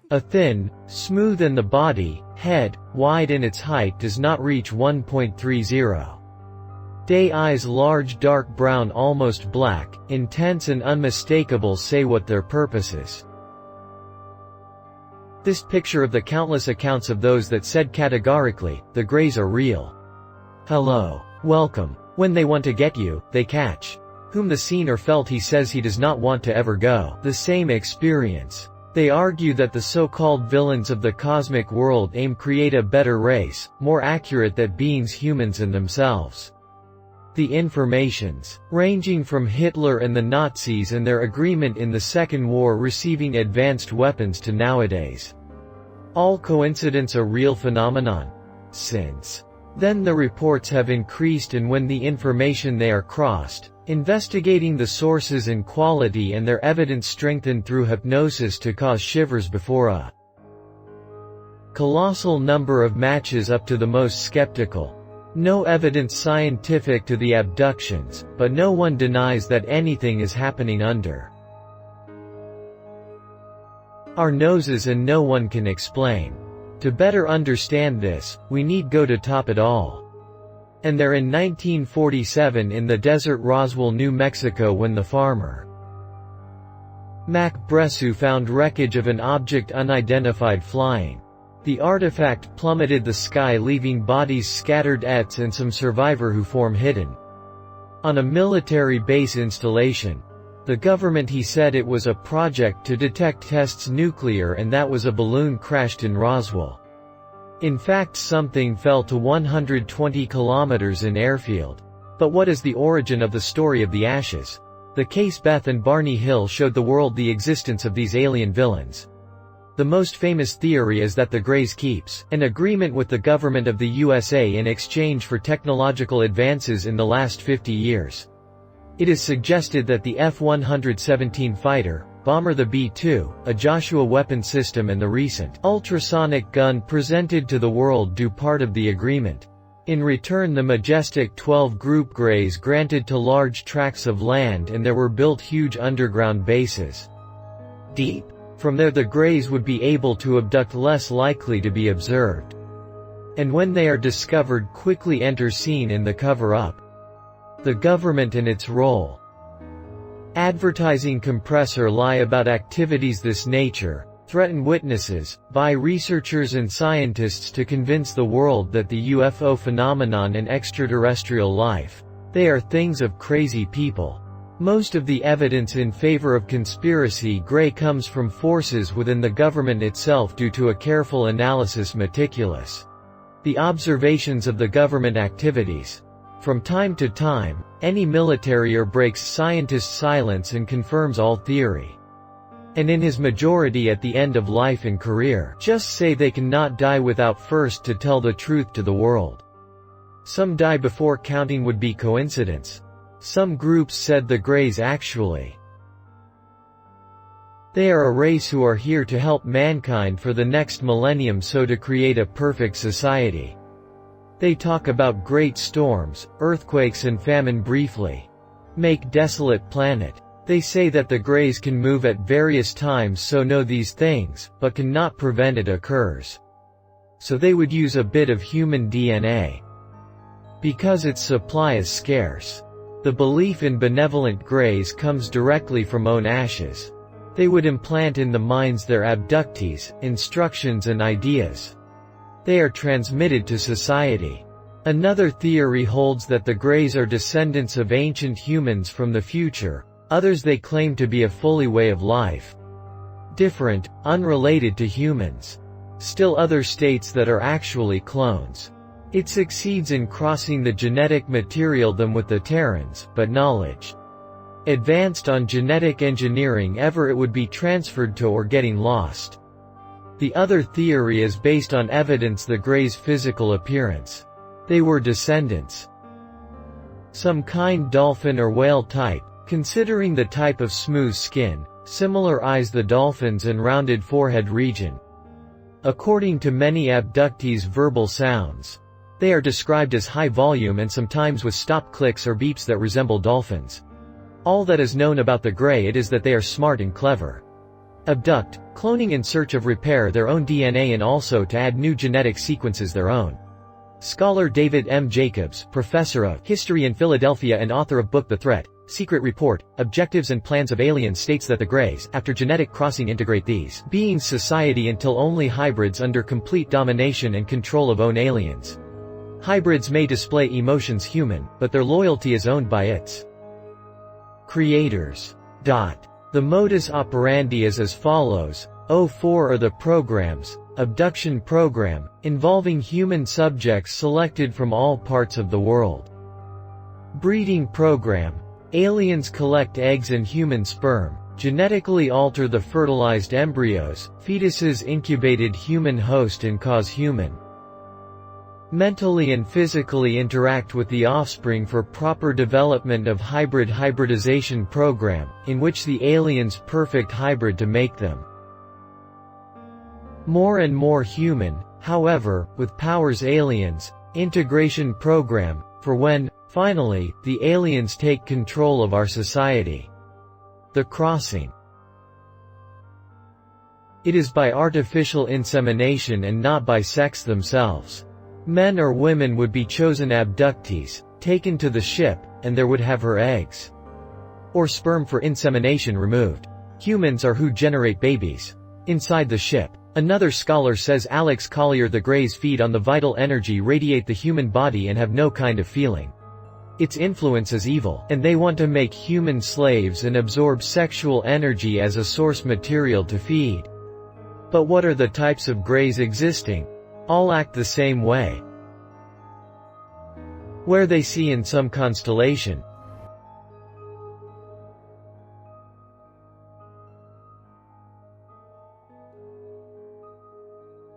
A thin, smooth and the body, head, wide and its height does not reach 1.30. Day eyes large dark brown almost black, intense and unmistakable say what their purpose is. This picture of the countless accounts of those that said categorically, the Greys are real. Hello. Welcome. When they want to get you, they catch. Whom the seen or felt he says he does not want to ever go. The same experience. They argue that the so-called villains of the cosmic world aim create a better race, more accurate than beings humans in themselves. The informations, ranging from Hitler and the Nazis and their agreement in the Second War receiving advanced weapons to nowadays. All coincidence a real phenomenon? Since then the reports have increased, and when the information they are crossed, investigating the sources and quality and their evidence strengthened through hypnosis to cause shivers before a colossal number of matches up to the most skeptical. No evidence scientific to the abductions, but no one denies that anything is happening under our noses and no one can explain. To better understand this, we need go to top it all. And there in 1947 in the desert Roswell, New Mexico, when the farmer Mac Bresu found wreckage of an object unidentified flying. The artifact plummeted the sky, leaving bodies scattered and some survivor who form hidden on a military base installation. The government he said it was a project to detect tests nuclear and that was a balloon crashed in Roswell. In fact something fell to 120 kilometers in airfield. But what is the origin of the story of the ashes? The case Beth and Barney Hill showed the world the existence of these alien villains. The most famous theory is that the Greys keeps an agreement with the government of the USA in exchange for technological advances in the last 50 years. It is suggested that the F-117 fighter bomber, the B-2, a Joshua weapon system and the recent ultrasonic gun presented to the world do part of the agreement. In return the majestic 12 group Greys granted to large tracts of land and there were built huge underground bases. Deep. From there the Greys would be able to abduct, less likely to be observed. And when they are discovered quickly enter scene in the cover-up. The government and its role. Advertising compressor lie about activities this nature, threaten witnesses, by researchers and scientists to convince the world that the UFO phenomenon and extraterrestrial life, they are things of crazy people. Most of the evidence in favor of conspiracy Grey comes from forces within the government itself due to a careful analysis, meticulous. The observations of the government activities. From time to time, any military or breaks scientist silence and confirms all theory. And in his majority at the end of life and career, just say they cannot die without first to tell the truth to the world. Some die before counting would be coincidence. Some groups said the Greys actually. They are a race who are here to help mankind for the next millennium, so to create a perfect society. They talk about great storms, earthquakes and famine briefly. Make desolate planet. They say that the Greys can move at various times, so know these things, but cannot prevent it occurs. So they would use a bit of human DNA. Because its supply is scarce. The belief in benevolent Greys comes directly from own ashes. They would implant in the minds their abductees, instructions and ideas. They are transmitted to society. Another theory holds that the Greys are descendants of ancient humans from the future, others they claim to be a fully way of life. Different, unrelated to humans. Still other states that are actually clones. It succeeds in crossing the genetic material them with the Terrans, but knowledge advanced on genetic engineering ever it would be transferred to or getting lost. The other theory is based on evidence the Greys' physical appearance. They were descendants. Some kind dolphin or whale type, considering the type of smooth skin, similar eyes the dolphins and rounded forehead region. According to many abductees verbal sounds. They are described as high volume and sometimes with stop clicks or beeps that resemble dolphins. All that is known about the Grey it is that they are smart and clever. Abduct, cloning in search of repair their own DNA and also to add new genetic sequences their own. Scholar David M. Jacobs, professor of history in Philadelphia and author of book The Threat, Secret Report, Objectives and Plans of Aliens states that the Greys, after genetic crossing, integrate these beings' society until only hybrids under complete domination and control of own aliens. Hybrids may display emotions human, but their loyalty is owned by its creators. The modus operandi is as follows. 04 are the programs. Abduction program, involving human subjects selected from all parts of the world. Breeding program. Aliens collect eggs and human sperm, genetically alter the fertilized embryos, fetuses incubated human host and cause human mentally and physically interact with the offspring for proper development of hybridization program, in which the aliens perfect hybrid to make them more and more human, however, with powers aliens, integration program, for when, finally, the aliens take control of our society. The crossing. It is by artificial insemination and not by sex themselves. Men or women would be chosen abductees, taken to the ship, and there would have her eggs or sperm for insemination removed. Humans are who generate babies inside the ship. Another scholar says Alex Collier, the Greys feed on the vital energy radiate the human body and have no kind of feeling. Its influence is evil, and they want to make human slaves and absorb sexual energy as a source material to feed. But what are the types of Greys existing? All act the same way. Where they see in some constellation,